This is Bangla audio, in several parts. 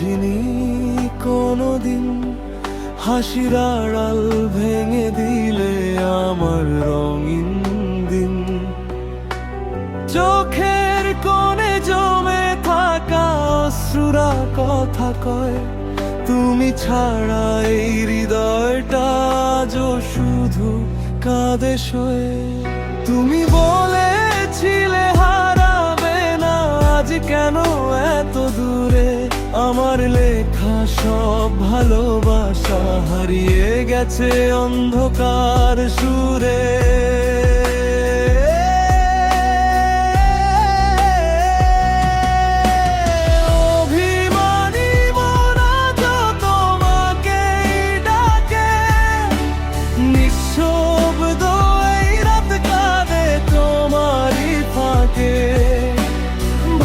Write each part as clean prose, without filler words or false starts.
বুঝিনি কোনোদিন হাসির আড়াল ভেঙে দিলে আমার রঙিন দিন। চোখের কোণে জমে থাকা অশ্রুরা কথা কয়, তুমি ছাড়া এই হৃদয়টা আজও শুধু কাঁদে শোয়ে। তুমি বলেছিলে হারাবে না, আজ কেন এত দূরে? আমার লেখা সব ভালোবাসা হারিয়ে গেছে অন্ধকার সুরে।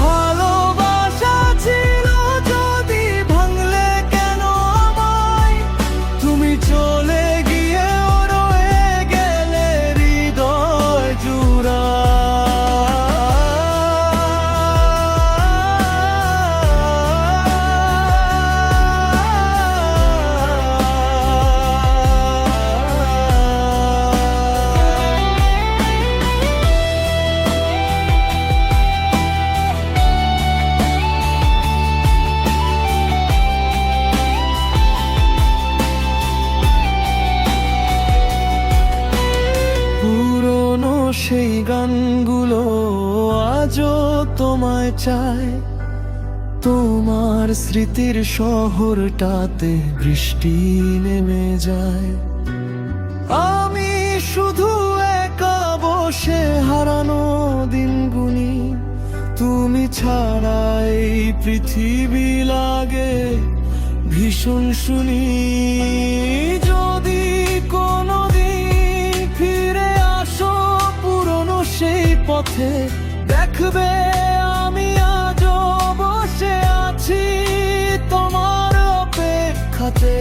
ভালোবাসা ছিল যদি, ভাঙলে কেন আমায়? তুমি চলে গিয়ে রয়ে গেলে হৃদয় জুড়া। সেই গানগুলো আজও তোমায় চায়, তোমার স্মৃতির শহরটাতে বৃষ্টি নেমে যায়। আমি শুধু একা বসে হারানো দিন গুনি, তুমি ছাড়া এই পৃথিবী লাগে ভীষণ শুনি। যদি কোনোদিন ফিরে আসো পুরনো সেই পথে, দেখবে আমি আজও বসে আছি তোমার অপেক্ষাতে।